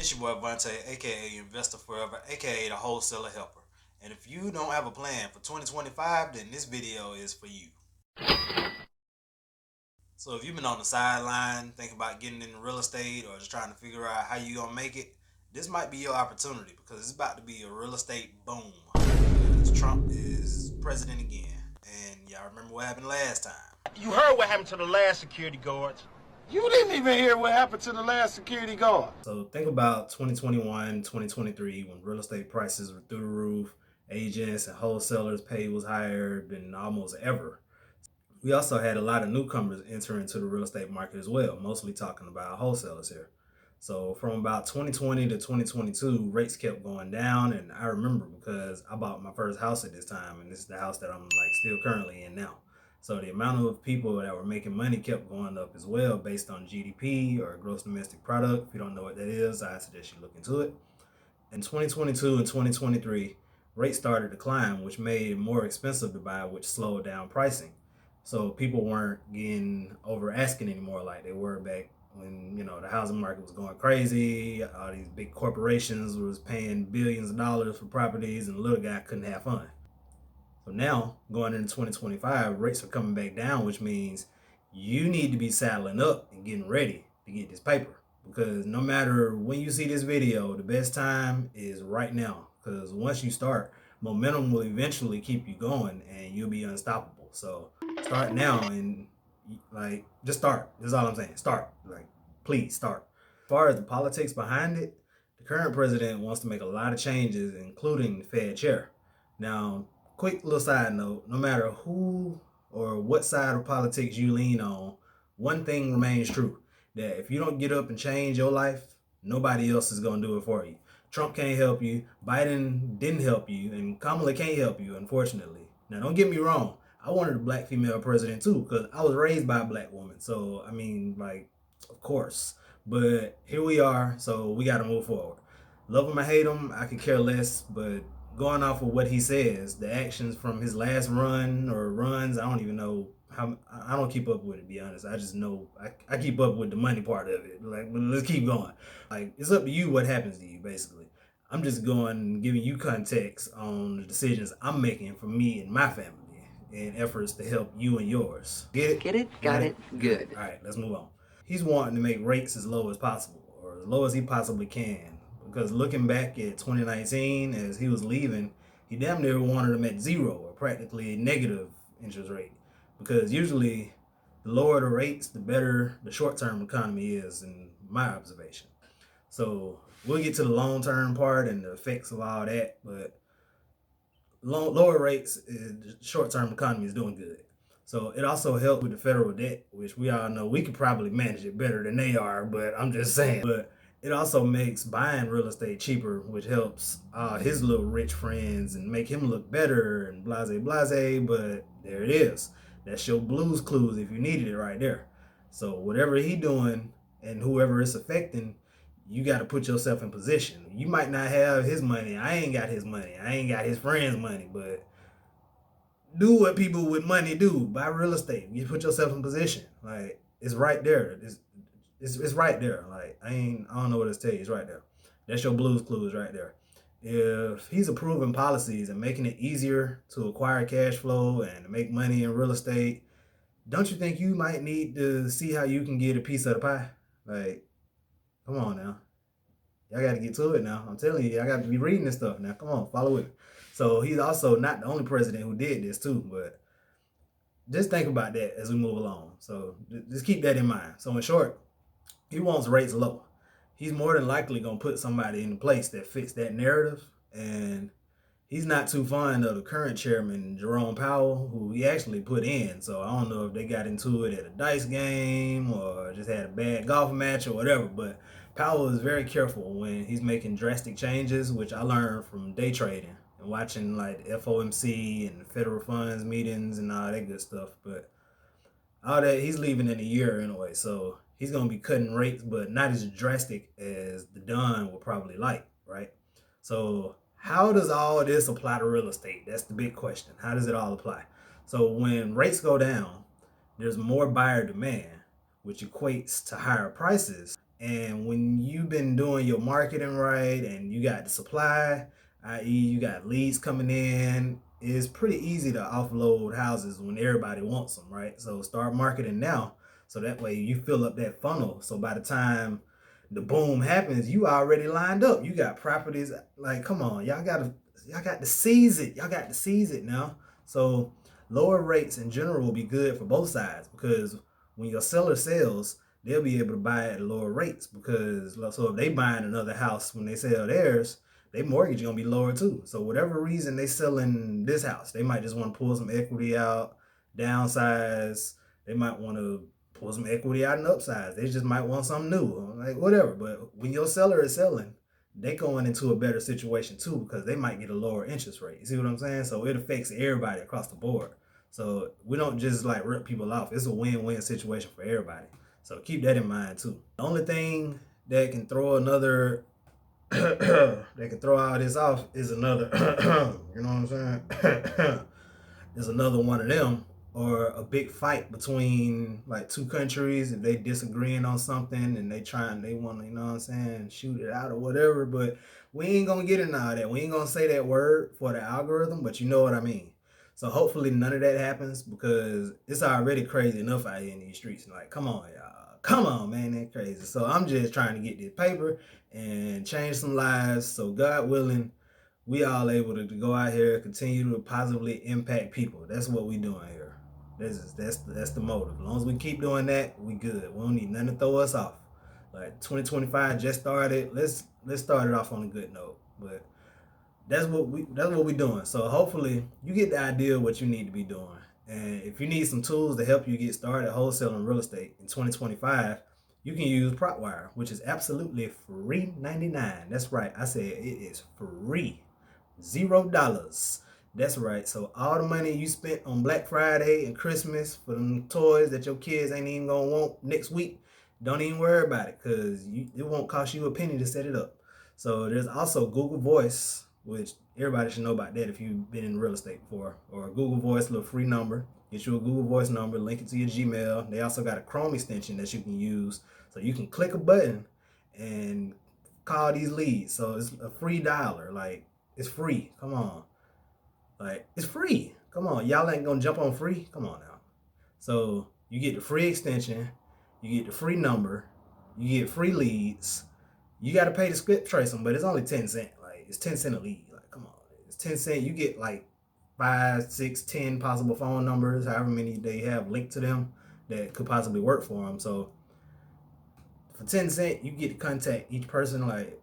It's your boy Vontae, aka Investor Forever, aka the Wholesaler Helper. And if you don't have a plan for 2025, then this video is for you. So if you've been on the sideline thinking about getting into real estate or just trying to figure out how you gonna make it, this might be your opportunity because it's about to be a real estate boom. Because Trump is president again. And y'all remember what happened last time. You heard what happened to the last security guards. You didn't even hear what happened to the last security guard. So think about 2021, 2023 when real estate prices were through the roof, agents and wholesalers pay was higher than almost ever. We also had a lot of newcomers enter into the real estate market as well, mostly talking about wholesalers here. So from about 2020 to 2022, rates kept going down, and I remember because I bought my first house at this time, and this is the house that I'm still currently in now. So the amount of people that were making money kept going up as well based on GDP or gross domestic product. If you don't know what that is, I suggest you look into it. In 2022 and 2023, rates started to climb, which made it more expensive to buy, which slowed down pricing. So people weren't getting over asking anymore like they were back when the housing market was going crazy. All these big corporations was paying billions of dollars for properties, and the little guy couldn't have fun. So now, going into 2025, rates are coming back down, which means you need to be saddling up and getting ready to get this paper. Because no matter when you see this video, the best time is right now. Because once you start, momentum will eventually keep you going and you'll be unstoppable. So start now and just start. That's all I'm saying. Start. Please start. As far as the politics behind it, the current president wants to make a lot of changes, including the Fed chair. Now, quick little side note, no matter who or what side of politics you lean on, one thing remains true, that if you don't get up and change your life, nobody else is going to do it for you. Trump can't help you, Biden didn't help you, and Kamala can't help you, unfortunately. Now, don't get me wrong, I wanted a black female president too, because I was raised by a black woman, so, of course. But here we are, so we got to move forward. Love him or hate him, I could care less, but going off of what he says, the actions from his last run or runs, I don't even know how. I don't keep up with it, to be honest. I just know I keep up with the money part of it. But let's keep going. It's up to you what happens to you, basically. I'm just going giving you context on the decisions I'm making for me and my family in efforts to help you and yours. Get it? Get it? Got it? Good. All right, let's move on. He's wanting to make rates as low as possible, or as low as he possibly can. Because looking back at 2019, as he was leaving, he damn near wanted them at zero or practically negative interest rate. Because usually, the lower the rates, the better the short-term economy is, in my observation. So we'll get to the long-term part and the effects of all that, but lower rates, the short-term economy is doing good. So it also helped with the federal debt, which we all know we could probably manage it better than they are, but I'm just saying. But it also makes buying real estate cheaper, which helps his little rich friends and make him look better and blase, but there it is. That's your Blues Clues if you needed it right there. So whatever he doing and whoever it's affecting, you got to put yourself in position. You might not have his money. I ain't got his money. I ain't got his friends' money, but do what people with money do. Buy real estate. You put yourself in position. It's right there. It's right there. I don't know what to tell you. It's right there. That's your Blues Clues right there. If he's approving policies and making it easier to acquire cash flow and to make money in real estate, don't you think you might need to see how you can get a piece of the pie? Come on now. Y'all got to get to it now. I'm telling you, I got to be reading this stuff now. Come on, follow it. So he's also not the only president who did this too, but just think about that as we move along. So just keep that in mind. So in short, he wants rates low. He's more than likely going to put somebody in place that fits that narrative. And he's not too fond of the current chairman, Jerome Powell, who he actually put in. So I don't know if they got into it at a dice game or just had a bad golf match or whatever. But Powell is very careful when he's making drastic changes, which I learned from day trading and watching the FOMC and federal funds meetings and all that good stuff. But all that, he's leaving in a year anyway. So he's going to be cutting rates, but not as drastic as the Don will probably like, right? So how does all this apply to real estate? That's the big question. How does it all apply? So when rates go down, there's more buyer demand, which equates to higher prices. And when you've been doing your marketing right and you got the supply, i.e., you got leads coming in, it's pretty easy to offload houses when everybody wants them, right? So start marketing now, so that way you fill up that funnel. So by the time the boom happens, you already lined up. You got properties. Like, come on, y'all got to seize it. Y'all got to seize it now. So lower rates in general will be good for both sides, because when your seller sells, they'll be able to buy at lower rates, because so if they buying another house when they sell theirs, their mortgage gonna be lower too. So whatever reason they selling this house, they might just want to pull some equity out, downsize. They might want to pull some equity out and upsize. They just might want something new, like whatever. But when your seller is selling, they going into a better situation too, because they might get a lower interest rate. You see what I'm saying? So it affects everybody across the board. So we don't just like rip people off. It's a win-win situation for everybody. So keep that in mind too. The only thing that can throw another that can throw all this off is another you know what I'm saying? Is another one of them, or a big fight between like two countries if they disagreeing on something and they want to, you know what I'm saying, shoot it out or whatever. But we ain't gonna get into all that. We ain't gonna say that word for the algorithm, but you know what I mean. So hopefully none of that happens, because it's already crazy enough out here in these streets. Like, come on, y'all. Come on, man, that's crazy. So I'm just trying to get this paper and change some lives. So God willing, we all able to go out here, continue to positively impact people. That's what we doing here. That's the motive. As long as we keep doing that, we good. We don't need nothing to throw us off. Like 2025 just started. Let's start it off on a good note. But that's what we doing. So hopefully you get the idea of what you need to be doing. And if you need some tools to help you get started wholesaling real estate in 2025, you can use PropWire, which is absolutely free 99. That's right. I said it is free. $0. That's right. So all the money you spent on Black Friday and Christmas for them toys that your kids ain't even gonna want next week, don't even worry about it, because it won't cost you a penny to set it up. So there's also Google Voice, which everybody should know about that if you've been in real estate before. Or a Google Voice, little free number. Get you a Google Voice number, link it to your Gmail. They also got a Chrome extension that you can use, so you can click a button and call these leads. So it's a free dialer. Like, it's free. Come on. Like, it's free. Come on. Y'all ain't gonna jump on free? Come on now. So you get the free extension, you get the free number, you get free leads. You got to pay to script trace them, but it's only 10 cents. Like, it's 10 cents a lead. Like, come on. It's 10 cents. You get like 5, 6, 10 possible phone numbers, however many they have linked to them that could possibly work for them. So for 10 cents, you get to contact each person. Like,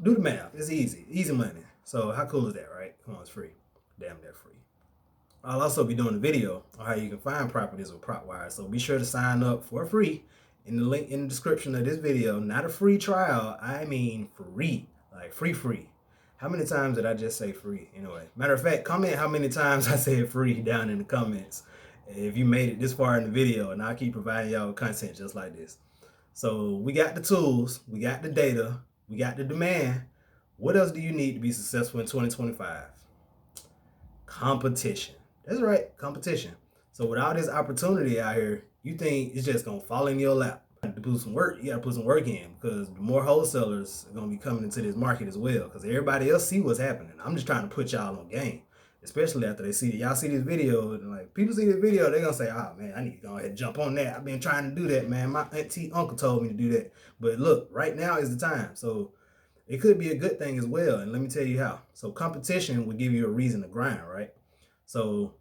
do the math. It's easy money. So how cool is that, right? Come on, it's free. Damn, they're free. I'll also be doing a video on how you can find properties with PropWire. So be sure to sign up for free in the link in the description of this video. Not a free trial, I mean free. Like free. How many times did I just say free? Anyway, matter of fact, comment how many times I said free down in the comments if you made it this far in the video, and I'll keep providing y'all with content just like this. So we got the tools, we got the data, we got the demand. What else do you need to be successful in 2025? Competition. That's right, competition. So with all this opportunity out here, you think it's just gonna fall in your lap. To put some work, you gotta put some work in, because the more wholesalers are gonna be coming into this market as well, because everybody else see what's happening. I'm just trying to put y'all on game, especially after they see y'all see this video, and like people see this video, they're gonna say, oh man, I need to go ahead and jump on that. I've been trying to do that, man. My auntie uncle told me to do that. But look, right now is the time. So it could be a good thing as well. And let me tell you how. So competition would give you a reason to grind, right? So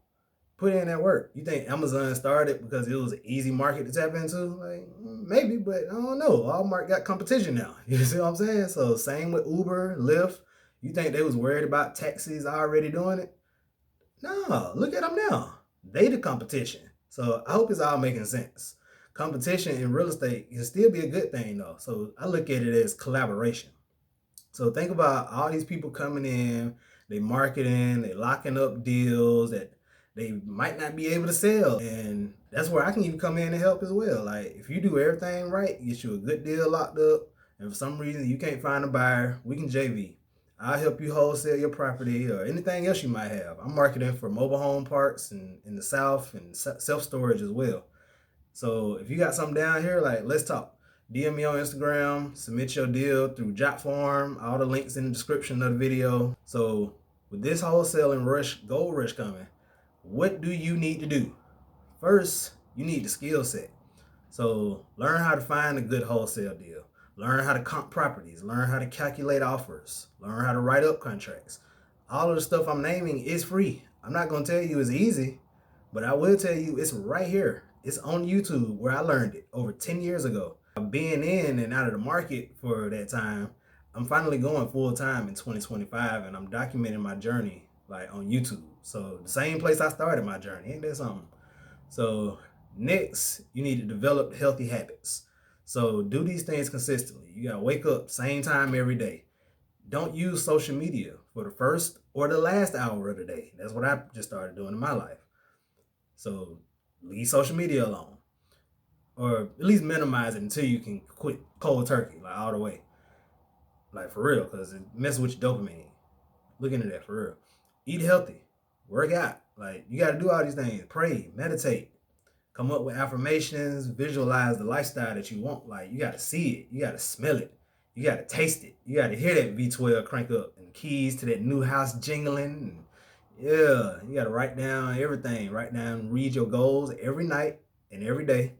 put in that work. You think Amazon started because it was an easy market to tap into? Like, maybe, but I don't know. Walmart got competition now. You see what I'm saying? So same with Uber, Lyft. You think they was worried about taxis already doing it? No, look at them now. They the competition. So I hope it's all making sense. Competition in real estate can still be a good thing though. So I look at it as collaboration. So think about all these people coming in, they marketing, they locking up deals that they might not be able to sell. And that's where I can even come in and help as well. Like, if you do everything right, get you a good deal locked up, and for some reason you can't find a buyer, we can JV. I'll help you wholesale your property or anything else you might have. I'm marketing for mobile home parks in the South and self-storage as well. So if you got something down here, like, let's talk. DM me on Instagram, submit your deal through Jotform, all the links in the description of the video. So with this wholesaling gold rush coming, what do you need to do? First, you need the skill set. So learn how to find a good wholesale deal. Learn how to comp properties. Learn how to calculate offers. Learn how to write up contracts. All of the stuff I'm naming is free. I'm not going to tell you it's easy, but I will tell you it's right here. It's on YouTube where I learned it over 10 years ago. Being in and out of the market for that time, I'm finally going full time in 2025, and I'm documenting my journey like on YouTube. So the same place I started my journey. Ain't that something? So next, you need to develop healthy habits. So do these things consistently. You gotta wake up same time every day. Don't use social media for the first or the last hour of the day. That's what I just started doing in my life. So leave social media alone, or at least minimize it until you can quit cold turkey, like all the way, like for real, because it messes with your dopamine. Look into that for real. Eat healthy, work out. Like you got to do all these things. Pray, meditate, come up with affirmations, visualize the lifestyle that you want. Like you got to see it, you got to smell it, you got to taste it, you got to hear that V12 crank up and the keys to that new house jingling. And yeah, you got to write down everything. Write down, read your goals every night and every day.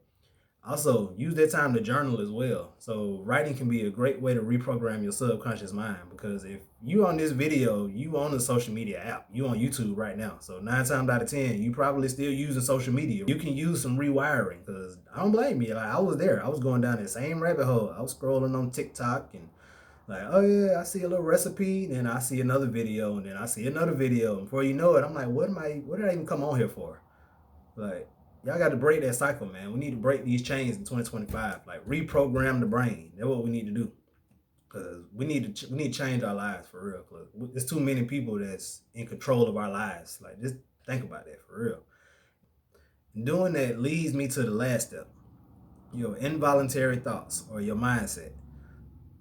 Also, use that time to journal as well. So writing can be a great way to reprogram your subconscious mind, because if you on this video, you on the social media app, you on YouTube right now. So 9 times out of 10, you probably still using social media. You can use some rewiring, because I don't blame you. Like I was there. I was going down that same rabbit hole. I was scrolling on TikTok and like, oh yeah, I see a little recipe, then I see another video, and then I see another video. And before you know it, I'm like, what did I even come on here for? Like, y'all got to break that cycle, man. We need to break these chains in 2025. Like, reprogram the brain. That's what we need to do. Because we need to change our lives for real. Cause there's too many people that's in control of our lives. Like, just think about that for real. And doing that leads me to the last step, your involuntary thoughts or your mindset.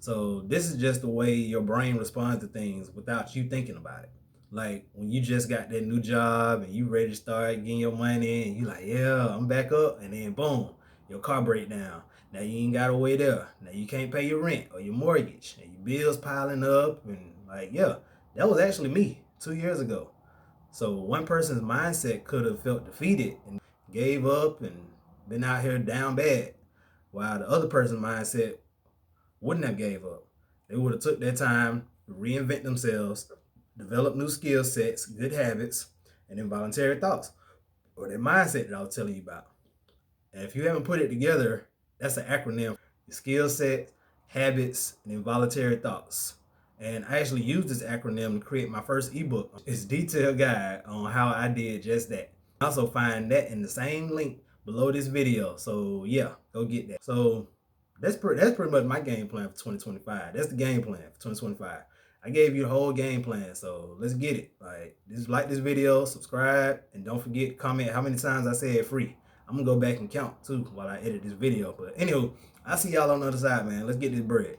So this is just the way your brain responds to things without you thinking about it. Like when you just got that new job and you ready to start getting your money and you like, yeah, I'm back up, and then boom, your car break down. Now you ain't got a way there. Now you can't pay your rent or your mortgage and your bills piling up, and like, yeah, that was actually me 2 years ago. So one person's mindset could have felt defeated and gave up and been out here down bad, while the other person's mindset wouldn't have gave up. They would have took their time to reinvent themselves, develop new skill sets, good habits, and involuntary thoughts, or that mindset that I was telling you about. And if you haven't put it together, that's an acronym: skill set, habits, and involuntary thoughts. And I actually used this acronym to create my first ebook. It's a detailed guide on how I did just that. You also find that in the same link below this video. So yeah, go get that. So that's pretty much my game plan for 2025. That's the game plan for 2025. I gave you the whole game plan, so let's get it. Like this video, subscribe, and don't forget, comment how many times I said free. I'm gonna go back and count too while I edit this video. But anywho, I'll see y'all on the other side, man. Let's get this bread.